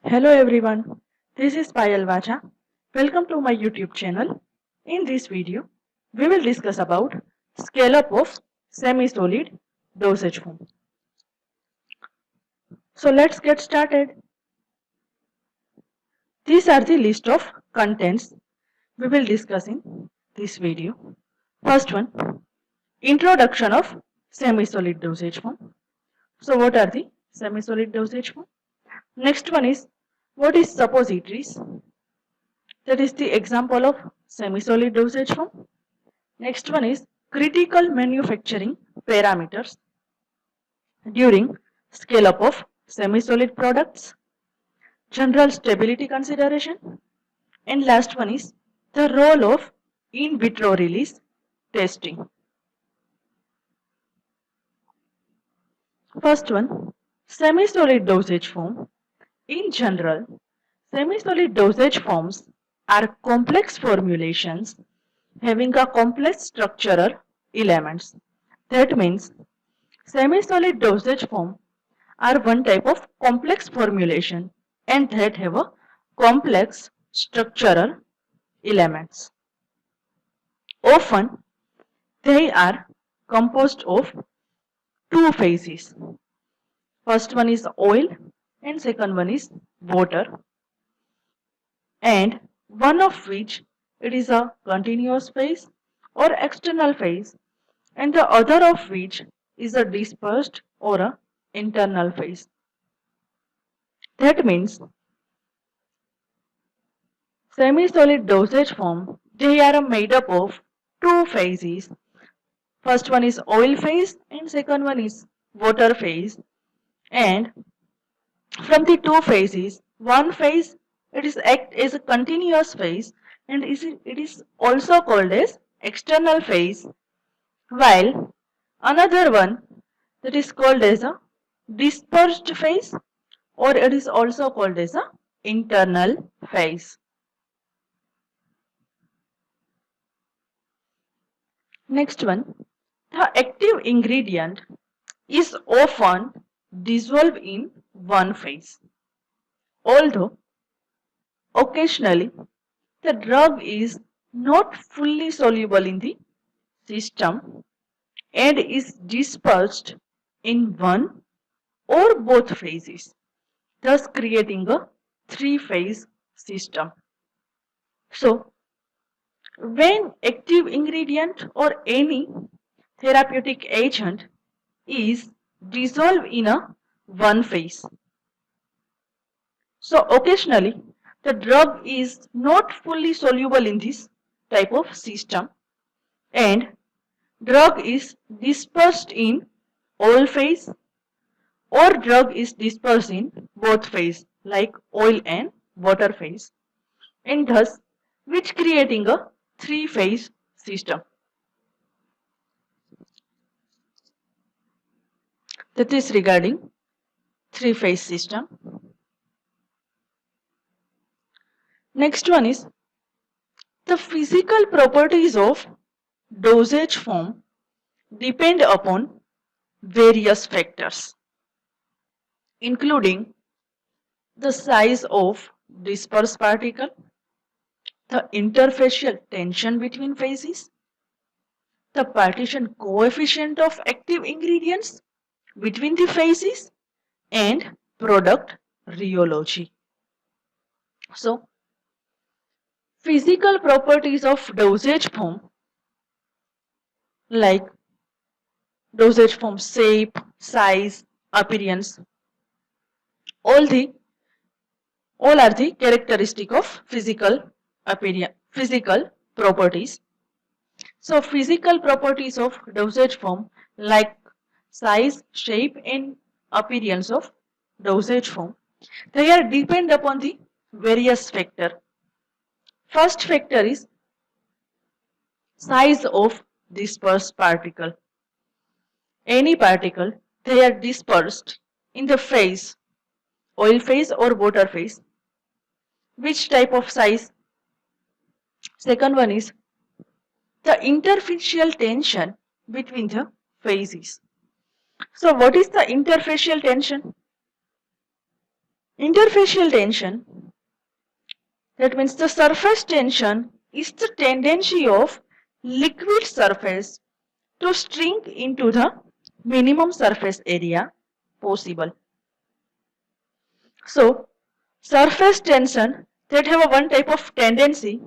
Hello everyone, this is Payal Vacha. Welcome to my YouTube channel. In this video, we will discuss about scale-up of semi-solid dosage form. So let's get started. These are the list of contents we will discuss in this video. First one, introduction of semi-solid dosage form. So what are the semi-solid dosage form? Next one is, what is suppositories? That is the example of semi-solid dosage form. Next one is critical manufacturing parameters during scale-up of semi-solid products, general stability consideration, and last one is the role of in vitro release testing. First one, semi-solid dosage form. In general, semi-solid dosage forms are complex formulations having a complex structural elements. That means semi-solid dosage form are one type of complex formulation and that have a complex structural elements. Often they are composed of two phases. First one is oil and second one is water, and one of which it is a continuous phase or external phase and the other of which is a dispersed or a internal phase. That means semi-solid dosage form, they are made up of two phases. First one is oil phase and second one is water phase. And from the two phases, one phase it is act as a continuous phase and it is also called as external phase, while another one that is called as a dispersed phase or it is also called as a internal phase. Next one, the active ingredient is often dissolved in one phase, although occasionally the drug is not fully soluble in the system and is dispersed in one or both phases, thus creating a three-phase system. So, when active ingredient or any therapeutic agent is dissolved in a one phase, so occasionally the drug is not fully soluble in this type of system and drug is dispersed in all phase or drug is dispersed in both phase like oil and water phase, and thus which creating a three-phase system. That is regarding three-phase system. Next one is the physical properties of dosage form depend upon various factors, including the size of dispersed particle, the interfacial tension between phases, the partition coefficient of active ingredients between the phases, and product rheology. So, physical properties of dosage form like dosage form shape, size, appearance, all the all are the characteristic of physical appearance, physical properties. So physical properties of dosage form like size, shape and appearance of dosage form, they are depend upon the various factor. First factor is size of dispersed particle. Any particle, they are dispersed in the phase, oil phase or water phase. Which type of size? Second one is the interfacial tension between the phases. So what is the interfacial tension? Interfacial tension, that means the surface tension is the tendency of liquid surface to shrink into the minimum surface area possible. So, surface tension that have a one type of tendency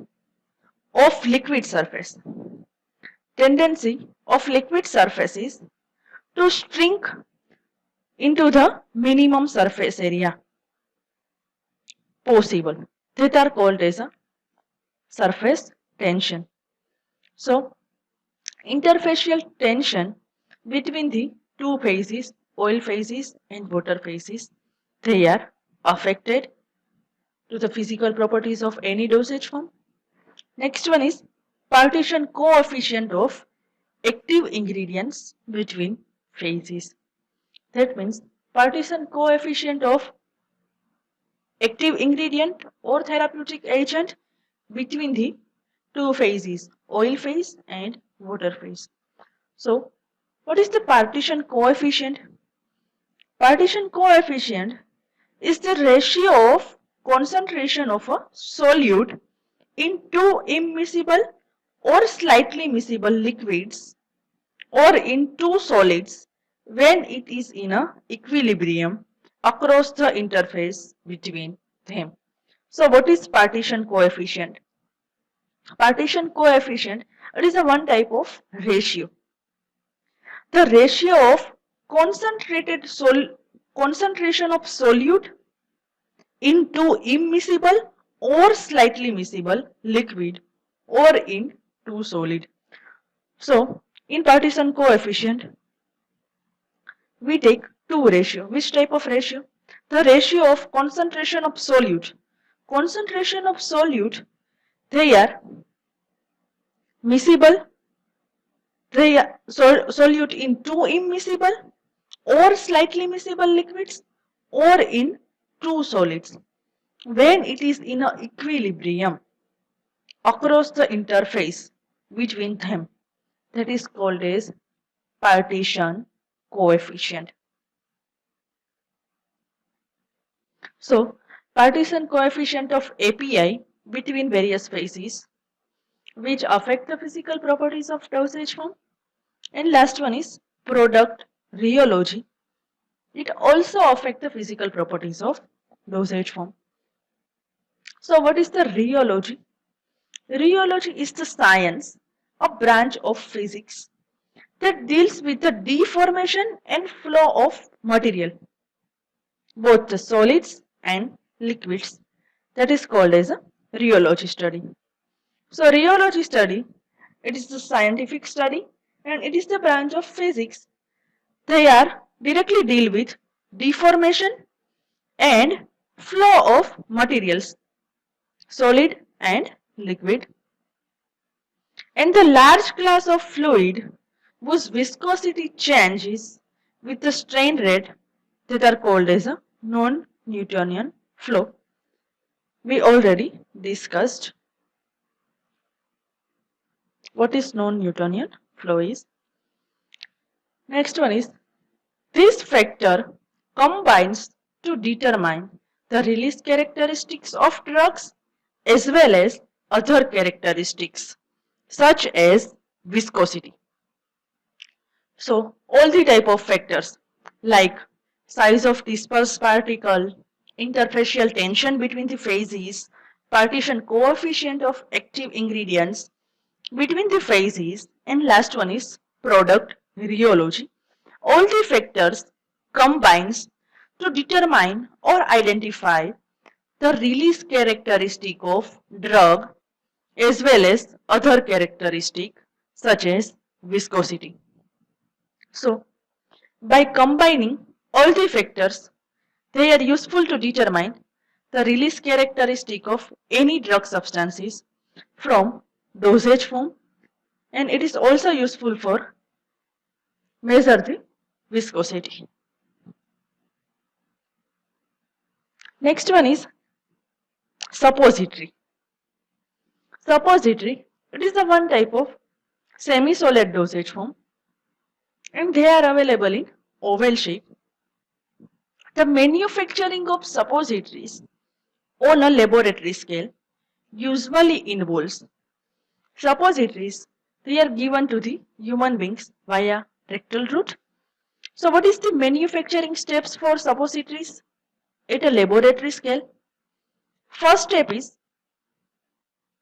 of liquid surface. Tendency of liquid surface is to shrink into the minimum surface area possible. That are called as a surface tension. So, interfacial tension between the two phases, oil phases and water phases, they are affected to the physical properties of any dosage form. Next one is partition coefficient of active ingredients between phases. That means partition coefficient of active ingredient or therapeutic agent between the two phases, oil phase and water phase. So, what is the partition coefficient? Partition coefficient is the ratio of concentration of a solute in two immiscible or slightly miscible liquids or in two solids when it is in a equilibrium across the interface between them. So what is partition coefficient? Partition coefficient, it is a one type of ratio. The ratio of concentration of solute into immiscible or slightly miscible liquid or in two solid. So in partition coefficient we take two ratio. Which type of ratio? The ratio of concentration of solute. Concentration of solute, they are miscible, they are solute in two immiscible or slightly miscible liquids or in two solids when it is in a equilibrium across the interface between them. That is called as partition coefficient. So, partition coefficient of API between various phases which affect the physical properties of dosage form. And last one is product rheology. It also affects the physical properties of dosage form. So what is the rheology? Rheology is the science, a branch of physics that deals with the deformation and flow of material, both the solids and liquids. That is called as a rheology study. So rheology study, it is the scientific study and it is the branch of physics. They are directly deal with deformation and flow of materials, solid and liquid. And the large class of fluid whose viscosity changes with the strain rate that are called as a non-Newtonian flow. We already discussed what is non-Newtonian flow is. Next one is this factor combines to determine the release characteristics of drugs as well as other characteristics such as viscosity. So all the type of factors like size of dispersed particle, interfacial tension between the phases, partition coefficient of active ingredients between the phases, and last one is product rheology. All the factors combines to determine or identify the release characteristic of drug as well as other characteristic such as viscosity. So, by combining all the factors, they are useful to determine the release characteristic of any drug substances from dosage form, and it is also useful for measure the viscosity. Next one is suppository. Suppository, it is the one type of semi-solid dosage form and they are available in oval shape. The manufacturing of suppositories on a laboratory scale usually involves suppositories. They are given to the human beings via rectal route. So what is the manufacturing steps for suppositories at a laboratory scale? First step is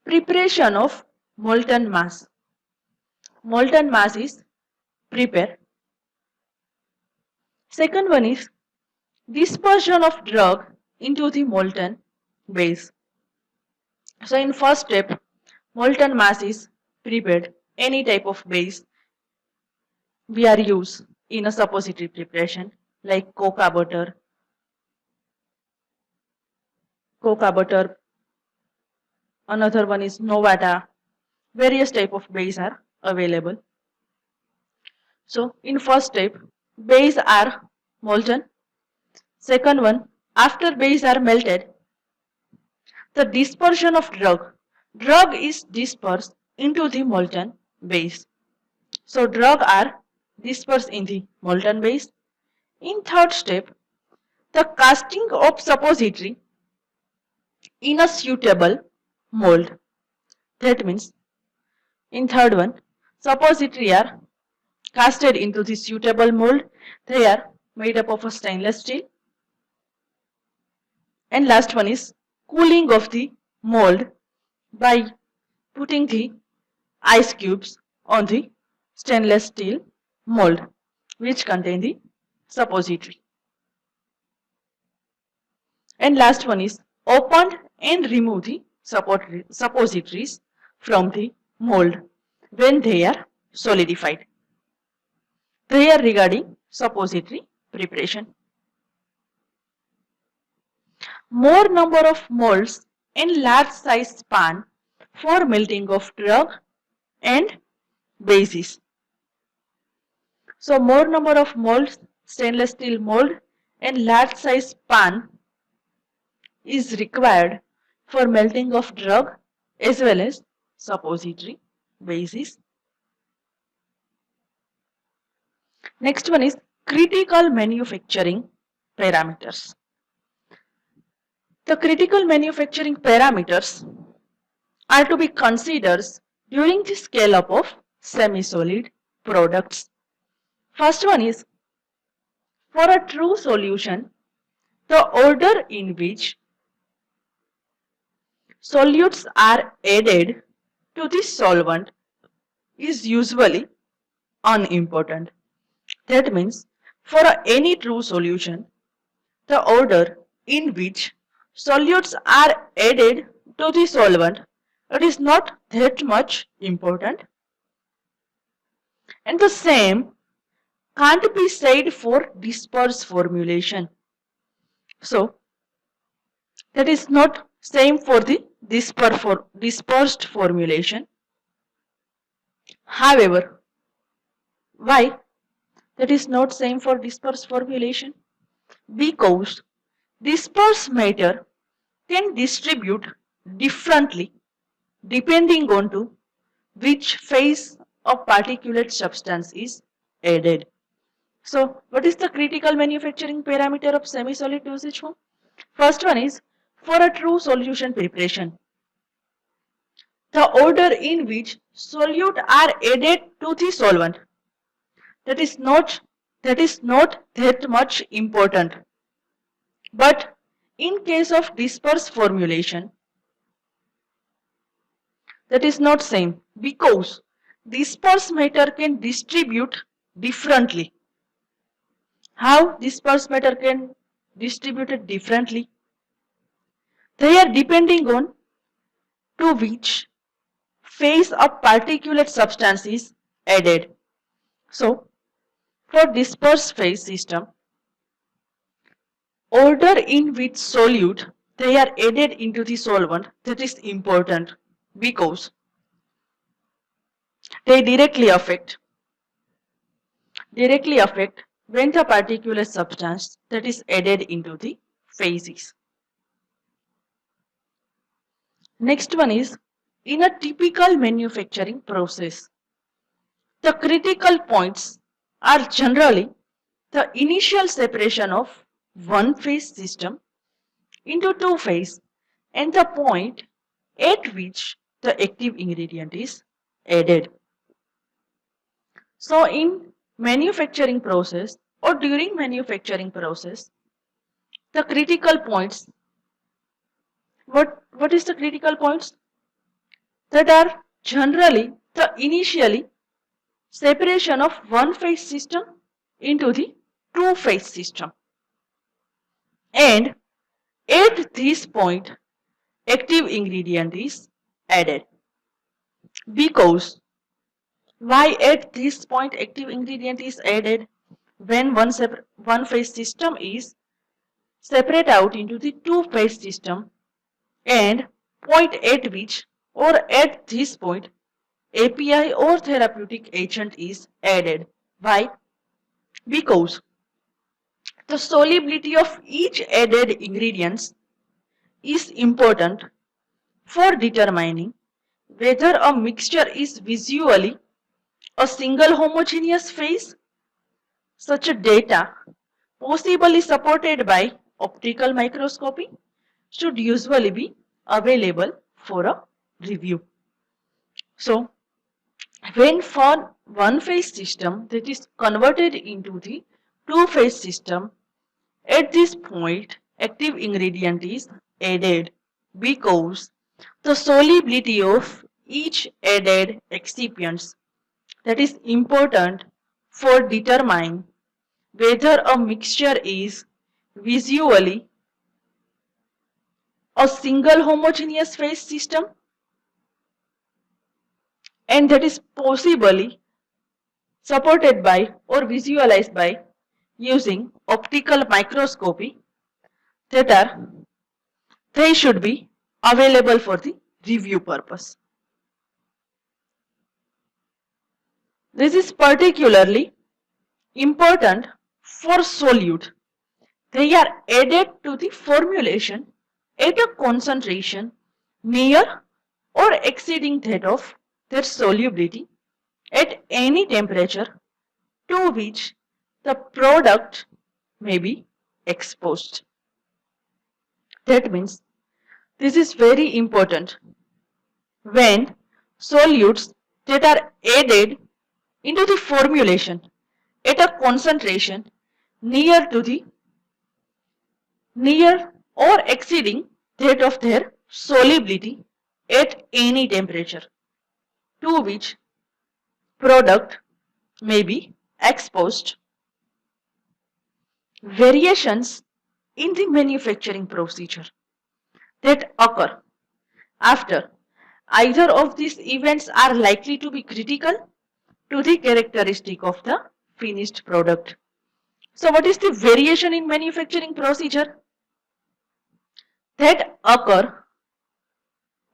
preparation of molten mass. Molten mass is prepared. Second one is dispersion of drug into the molten base. So in first step, molten mass is prepared. Any type of base we are used in a suppository preparation like cocoa butter, another one is Novata. Various type of base are available. So in first step, base are molten. Second one, after base are melted, the dispersion of drug is dispersed into the molten base. So drug are dispersed in the molten base. In third step, the casting of suppository in a suitable mold. That means in third one, suppository are casted into the suitable mold. They are made up of a stainless steel. And last one is cooling of the mold by putting the ice cubes on the stainless steel mold which contain the suppository. And last one is open and remove the suppositories from the mold when they are solidified. They are regarding suppository preparation. More number of molds and large size pan for melting of drug and bases. So more number of molds, stainless steel mold and large size pan is required for melting of drug as well as suppository bases. Next one is critical manufacturing parameters. The critical manufacturing parameters are to be considered during the scale up of semi-solid products. First one is for a true solution, the order in which solutes are added to the solvent is usually unimportant. That means for any true solution, the order in which solutes are added to the solvent, it is not that much important. And the same can't be said for dispersed formulation. So that is not same for the dispersed formulation. However, why that is not same for dispersed formulation? Because dispersed matter can distribute differently depending on to which phase of particulate substance is added. So what is the critical manufacturing parameter of semi-solid dosage form? First one is for a true solution preparation, the order in which solute are added to the solvent, that is not that much important. But in case of dispersed formulation, that is not same because dispersed matter can distribute differently. How dispersed matter can distribute it differently? They are depending on to which phase of particulate substance is added. So for dispersed phase system, order in which solute they are added into the solvent, that is important because they directly affect when the particulate substance that is added into the phases. Next one is in a typical manufacturing process, the critical points are generally the initial separation of one-phase system into two-phase and the point at which the active ingredient is added. So in manufacturing process or during manufacturing process, the critical points, what is the critical points? That are generally the initially separation of one-phase system into the two-phase system. And at this point, active ingredient is added. Because why at this point active ingredient is added? When one phase system is separate out into the two phase system and point at which or at this point API or therapeutic agent is added. Why? Because the solubility of each added ingredients is important for determining whether a mixture is visually a single homogeneous phase. Such data, possibly supported by optical microscopy, should usually be available for a review. So, when for one phase system that is converted into the two phase system, at this point active ingredient is added because the solubility of each added excipients that is important for determining whether a mixture is visually a single homogeneous phase system and that is possibly supported by or visualized by using optical microscopy they should be available for the review purpose. This is particularly important for solute. They are added to the formulation at a concentration near or exceeding that of their solubility at any temperature to which the product may be exposed. That means this is very important when solutes that are added into the formulation at a concentration near or exceeding that of their solubility at any temperature to which product may be exposed. Variations in the manufacturing procedure that occur after either of these events are likely to be critical to the characteristic of the finished product. So what is the variation in manufacturing procedure that occur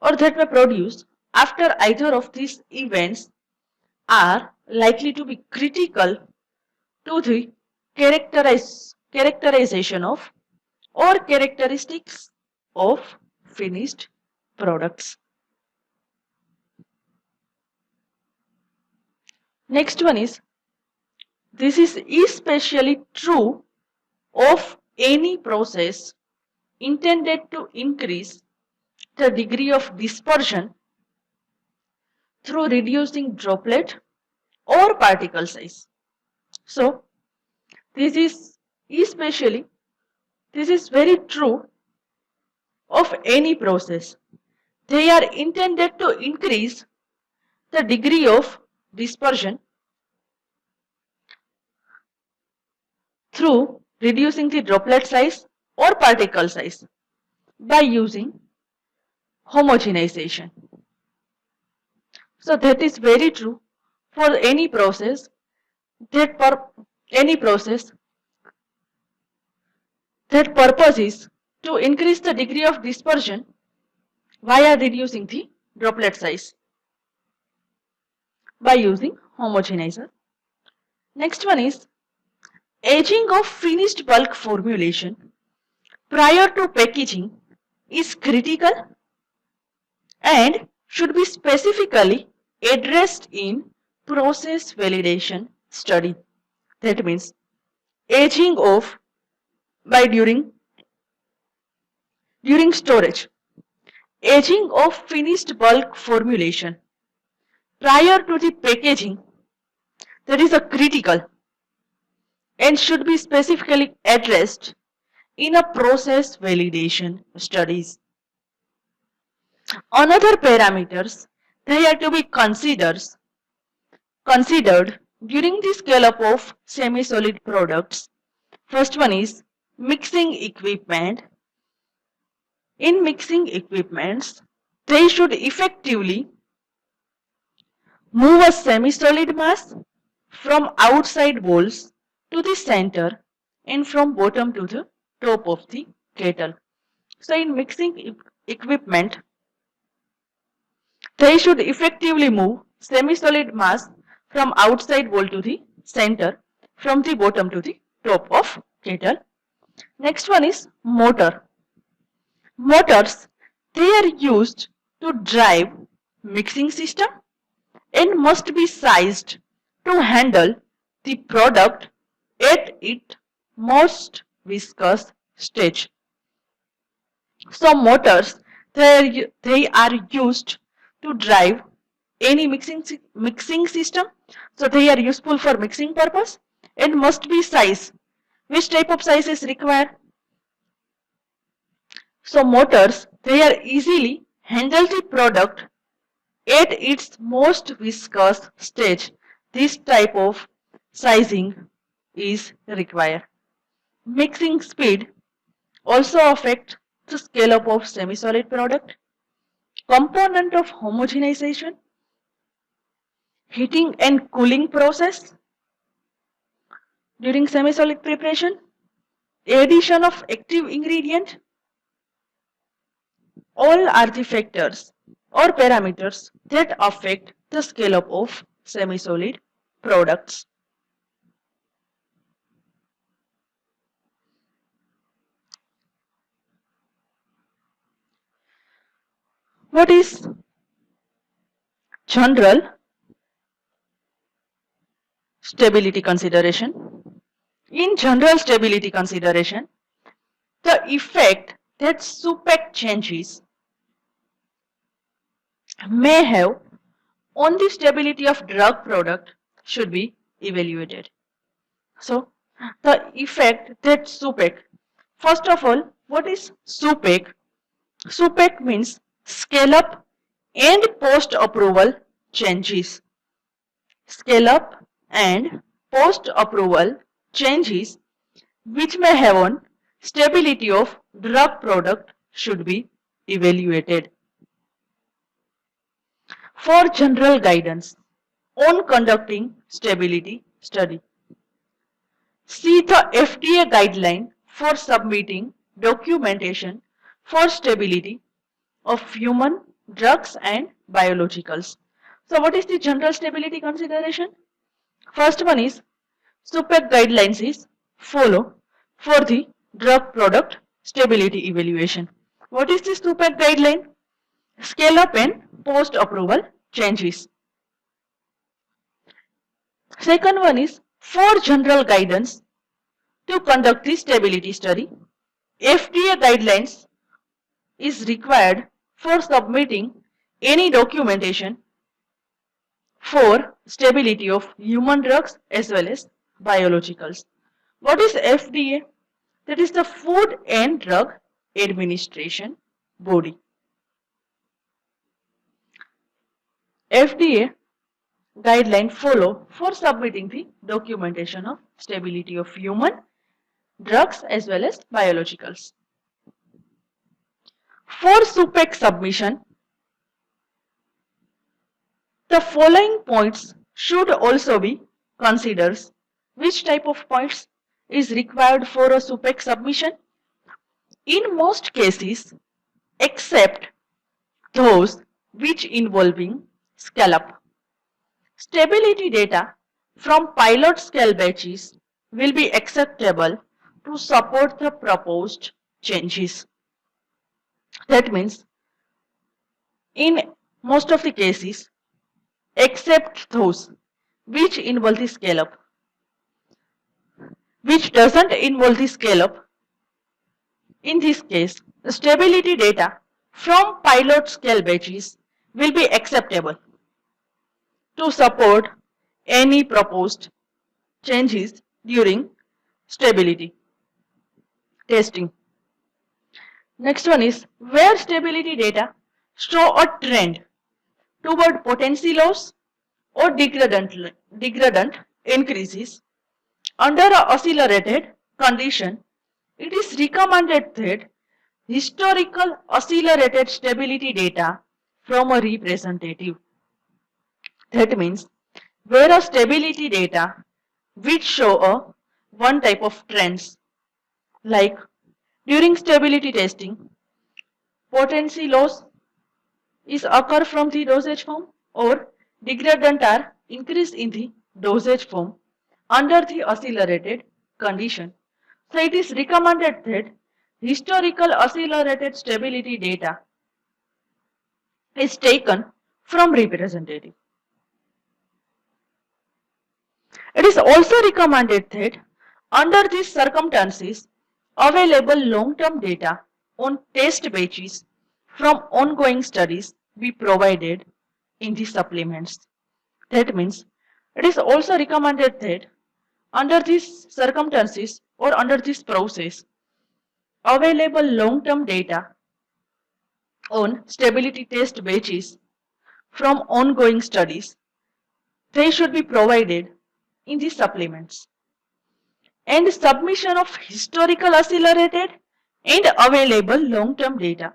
or that may produce after either of these events are likely to be critical to the characterization of or characteristics of finished products. Next one is, this is especially true of any process intended to increase the degree of dispersion through reducing droplet or particle size. So, this is very true of any process. They are intended to increase the degree of dispersion through reducing the droplet size or particle size by using homogenization. So that is very true for any process that purpose is to increase the degree of dispersion via reducing the droplet size by using homogenizer. Next one is aging of finished bulk formulation prior to packaging is critical and should be specifically addressed in process validation study. That means aging of by during storage. Aging of finished bulk formulation prior to the packaging, that is a critical and should be specifically addressed in a process validation studies. Another parameters they are to be considered during the scale up of semi-solid products. First one is mixing equipment. In mixing equipments, they should effectively move a semi-solid mass from outside walls to the center and from bottom to the top of the kettle. So in mixing equipment, they should effectively move semi-solid mass from outside wall to the center, from the bottom to the top of kettle. Next one is motor. Motors, they are used to drive mixing system and must be sized to handle the product at its most viscous stage. So motors, they are used to drive any mixing system. So they are useful for mixing purpose and must be size. Which type of size is required? So motors, they are easily handle the product at its most viscous stage. This type of sizing is required. Mixing speed also affect the scale up of semi-solid product. Component of homogenization, heating and cooling process during semi-solid preparation, addition of active ingredient, all are the factors or parameters that affect the scale up of semi-solid products. What is general stability consideration? In general stability consideration, the effect that SUPEC changes may have on the stability of drug product should be evaluated. So, the effect that SUPEC, first of all, what is SUPEC? SUPEC means scale up and post approval changes. Scale up and post approval changes which may have on stability of drug product should be evaluated. For general guidance on conducting stability study, see the FDA guideline for submitting documentation for stability of human drugs and biologicals. So what is the general stability consideration? First one is SUPEC guidelines is follow for the drug product stability evaluation. What is the SUPEC guideline? Scale up and post approval changes. Second one is for general guidance to conduct the stability study. FDA guidelines is required for submitting any documentation for stability of human drugs as well as biologicals. What is FDA? That is the Food and Drug Administration body. FDA guideline follow for submitting the documentation of stability of human drugs as well as biologicals. For SUPEC submission, the following points should also be considered. Which type of points is required for a SUPEC submission? In most cases, except those which involving scale-up, stability data from pilot scale batches will be acceptable to support the proposed changes. That means, in most of the cases, except those which involve the scale-up, which doesn't involve the scale-up, In this case, the stability data from pilot scale batches will be acceptable to support any proposed changes during stability testing. Next one is where stability data show a trend toward potency loss or degradant increases under a accelerated condition. It is recommended that historical accelerated stability data from a representative. That means where a stability data which show a one type of trends like during stability testing, potency loss is occur from the dosage form or degradant are increased in the dosage form under the accelerated condition. So it is recommended that historical accelerated stability data is taken from representative. It is also recommended that under these circumstances, available long-term data on test batches from ongoing studies be provided in the supplements. That means it is also recommended that under these circumstances or under this process, available long-term data on stability test batches from ongoing studies, they should be provided in the supplements. And submission of historical accelerated and available long-term data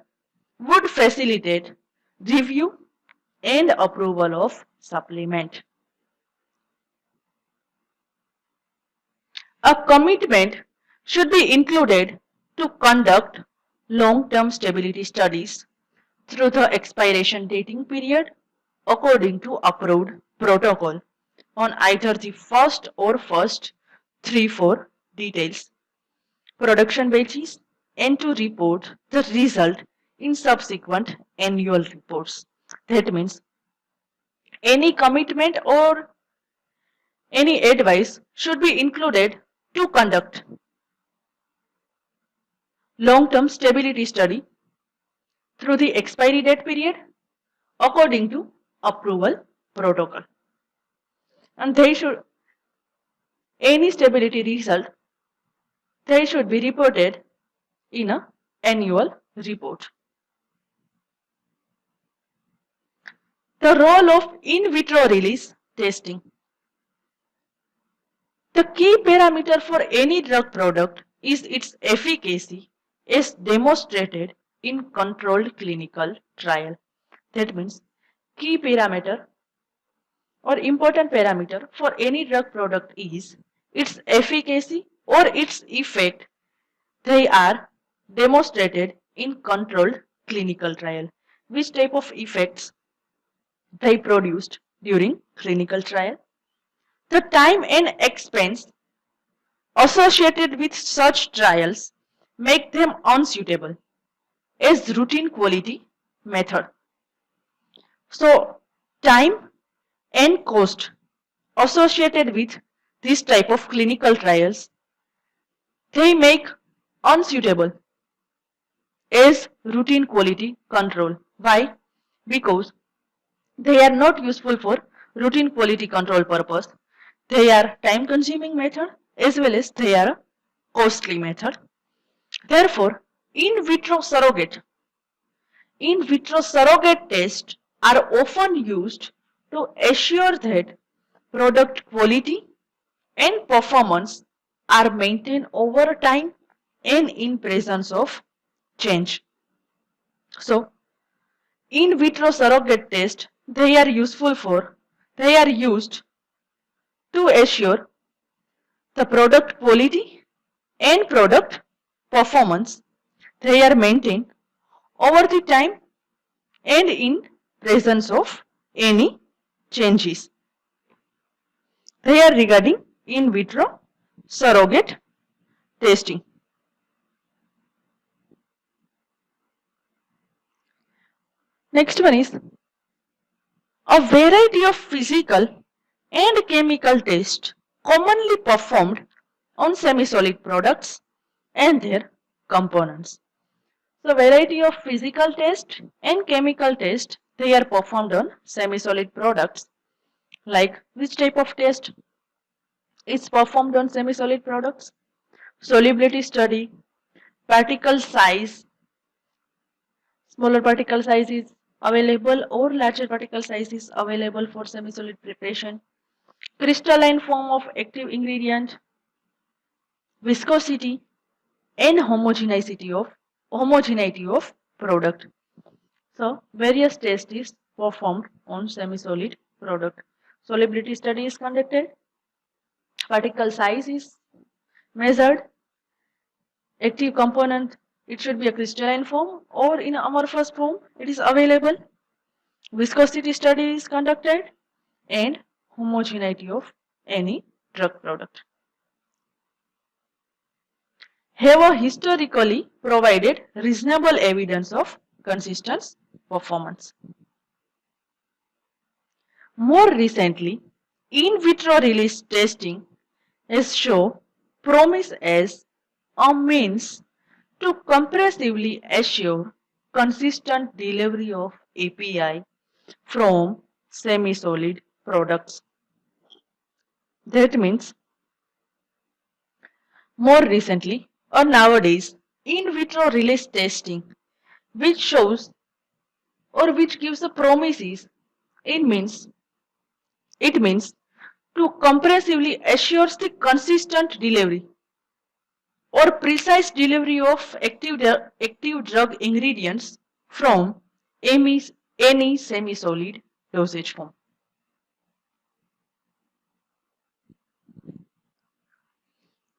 would facilitate review and approval of supplement. A commitment should be included to conduct long-term stability studies through the expiration dating period according to approved protocol on either the first or first 3-4 details production batches and to report the result in subsequent annual reports. That means any commitment or any advice should be included to conduct long-term stability study through the expiry date period according to approval protocol. And they should, any stability result, they should be reported in an annual report. The role of in vitro release testing. The key parameter for any drug product is its efficacy as demonstrated in controlled clinical trial. That means key parameter or important parameter for any drug product is its efficacy or its effect. They are demonstrated in controlled clinical trial. Which type of effects they produced during clinical trial? The time and expense associated with such trials make them unsuitable as routine quality method. So time and cost associated with this type of clinical trials, they make unsuitable as routine quality control. Why? Because they are not useful for routine quality control purpose. They are time consuming method as well as they are a costly method. Therefore, in vitro surrogate tests are often used to assure that product quality and performance are maintained over time and in presence of change. So, in vitro surrogate tests, they are used to assure the product quality and product performance. They are maintained over the time and in presence of any changes. They are regarding in vitro surrogate testing. Next one is a variety of physical and chemical tests commonly performed on semi-solid products and their components. So variety of physical test and chemical test, they are performed on semi-solid products. Like which type of test is performed on semi-solid products? Solubility study, particle size, smaller particle size is available or larger particle size is available for semi-solid preparation. Crystalline form of active ingredient, viscosity, and homogeneity of product. So various tests is performed on semi-solid product. Solubility study is conducted, particle size is measured, active component, it should be a crystalline form or in amorphous form, it is available. Viscosity study is conducted and homogeneity of any drug product. Have historically provided reasonable evidence of consistent performance. More recently, in vitro release testing has shown promise as a means to comprehensively assure consistent delivery of API from semi-solid products. That means more recently or nowadays, in vitro release testing, which shows or which gives the promises, it means to comprehensively assures the consistent delivery or precise delivery of active drug ingredients from any semi-solid dosage form.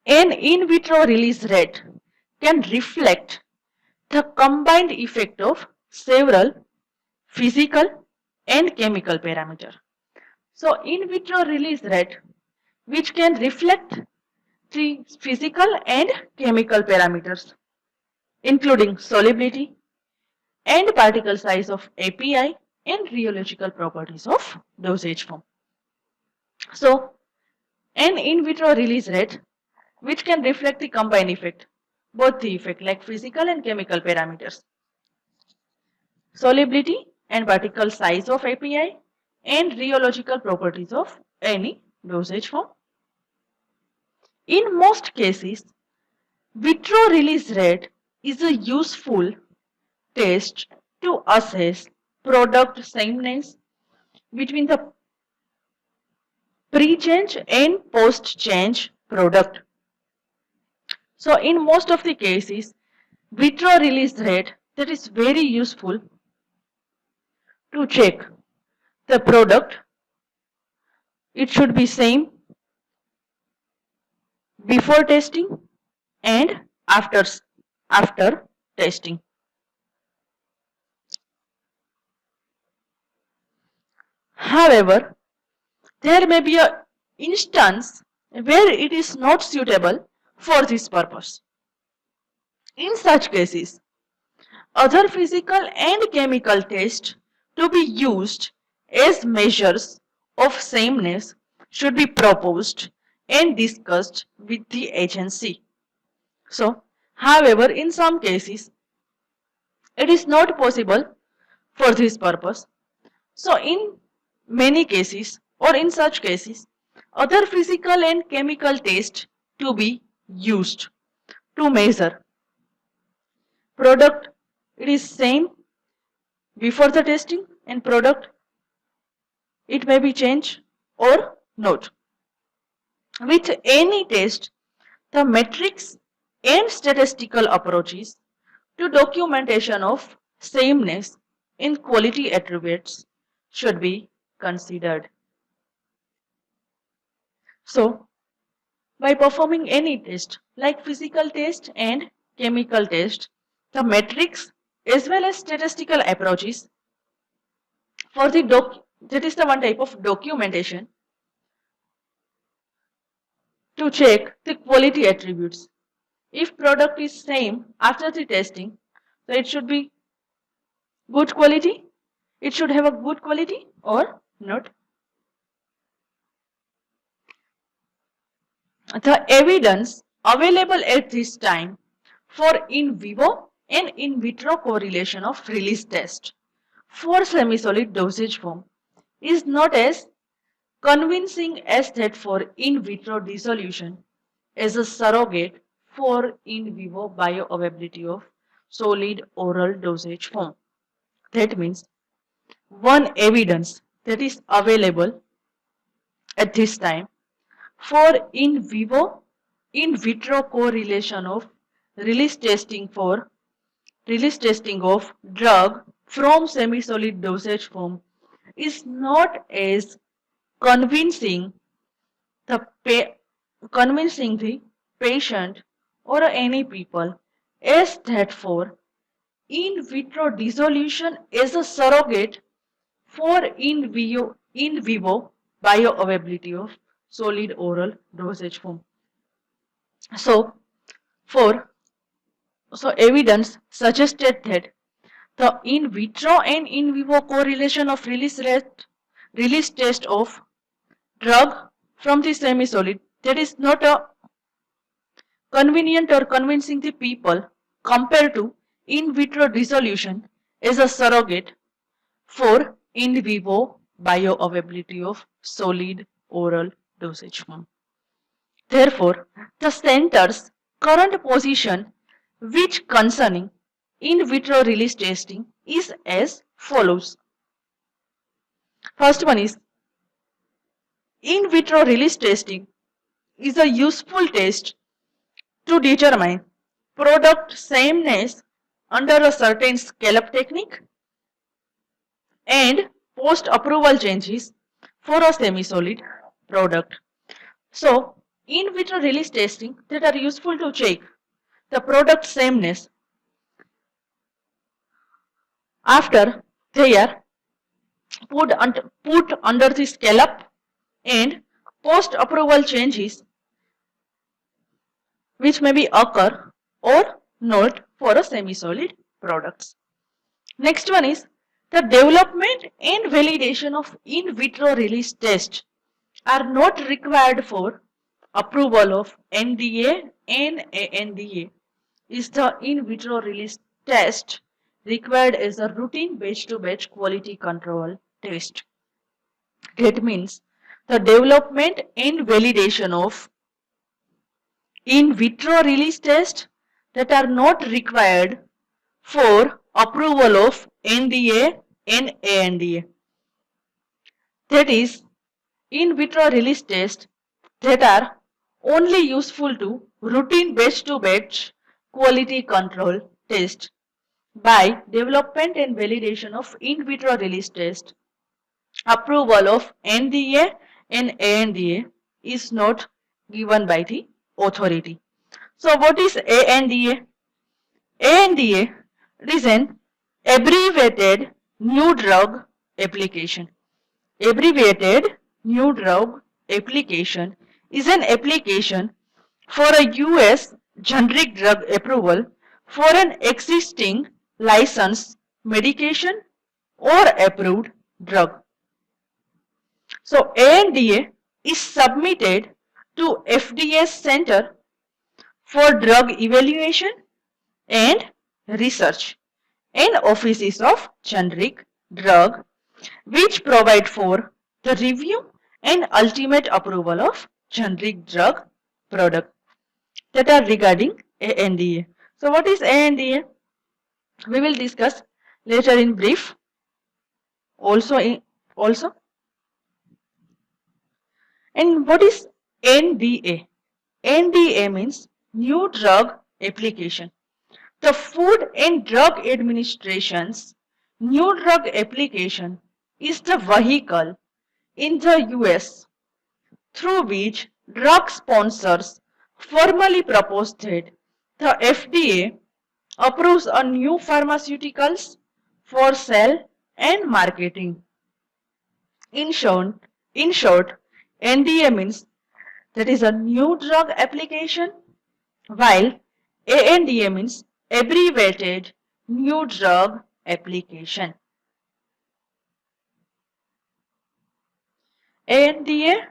An in vitro release rate can reflect the combined effect of several physical and chemical parameters. So in vitro release rate, which can reflect the physical and chemical parameters, including solubility and particle size of API and rheological properties of dosage form. So an in vitro release rate, which can reflect the combined effect, both the effect like physical and chemical parameters, solubility and particle size of API and rheological properties of any dosage form. In most cases, vitro release rate is a useful test to assess product sameness between the pre-change and post-change product. So in most of the cases, vitro release rate that is very useful to check the product. It should be same before testing and after testing. However, there may be an instance where it is not suitable for this purpose. In such cases, other physical and chemical tests to be used as measures of sameness should be proposed and discussed with the agency. So, however, in some cases, it is not possible for this purpose. So, in many cases or in such cases, other physical and chemical tests to be used to measure product, it is same before the testing and product, it may be changed or not. With any test, the metrics and statistical approaches to documentation of sameness in quality attributes should be considered. So, by performing any test like physical test and chemical test, the metrics as well as statistical approaches for the that is the one type of documentation to check the quality attributes. If product is same after the testing, so it should be good quality, it should have a good quality or not. The evidence available at this time for in vivo and in vitro correlation of release test for semi-solid dosage form is not as convincing as that for in vitro dissolution as a surrogate for in vivo bioavailability of solid oral dosage form. That means one evidence that is available at this time for in vivo in vitro correlation of release testing for release testing of drug from semi-solid dosage form is not as convincing the convincing the patient or any people as that for in vitro dissolution as a surrogate for in vivo bioavailability of solid oral dosage form. So, for evidence suggested that the in vitro and in vivo correlation of release test of drug from the semi-solid that is not a convenient or convincing the people compared to in vitro dissolution as a surrogate for in vivo bioavailability of solid oral dosage form. Therefore, the center's current position which concerning in vitro release testing is as follows. First one is in vitro release testing is a useful test to determine product sameness under a certain scale-up technique and post-approval changes for a semi-solid product. So, in vitro release testing that are useful to check the product sameness after they are put under the scale-up and post-approval changes which may be occur or not for a semi-solid products. Next one is the development and validation of in vitro release tests are not required for approval of NDA and ANDA. Is the in vitro release test required as a routine batch-to-batch quality control test. That means the development and validation of in vitro release tests that are not required for approval of NDA and ANDA. That is, in vitro release tests that are only useful to routine batch-to-batch quality control test. By development and validation of in vitro release test, approval of NDA and ANDA is not given by the authority. So what is ANDA? ANDA is an abbreviated new drug application. Abbreviated new drug application is an application for a US generic drug approval for an existing licensed medication or approved drug. So ANDA is submitted to FDA's Center for Drug Evaluation and Research and Offices of Generic Drug, which provide for the review and ultimate approval of generic drug product that are regarding ANDA. So what is ANDA? We will discuss later in brief. Also. And what is NDA? NDA means New Drug Application. The Food and Drug Administration's New Drug Application is the vehicle in the US through which drug sponsors formally propose that the FDA approves a new pharmaceuticals for sale and marketing. In short, NDA means that is a new drug application, while ANDA means abbreviated new drug application. ANDA,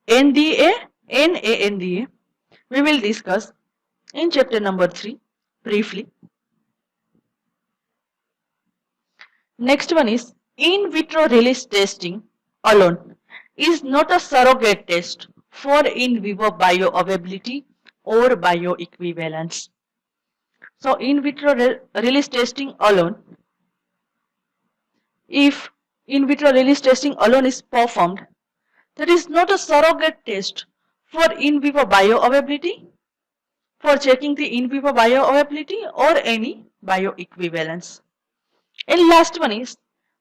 NDA and ANDA we will discuss in chapter number 3, briefly. Next one is in vitro release testing alone is not a surrogate test for in vivo bioavailability or bioequivalence. So in vitro release testing alone, if in vitro release testing alone is performed, that is not a surrogate test for in vivo bioavailability, for checking the in vivo bioavailability or any bioequivalence. And last one is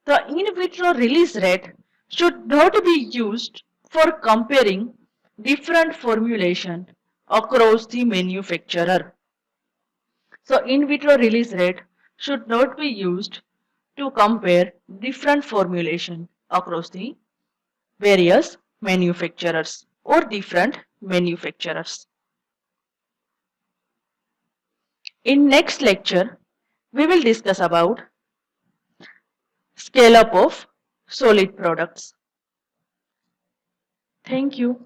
the in vitro release rate should not be used for comparing different formulation across the manufacturer. So in vitro release rate should not be used to compare different formulation across the various manufacturers or different manufacturers. In next lecture, we will discuss about scale up of solid products. Thank you.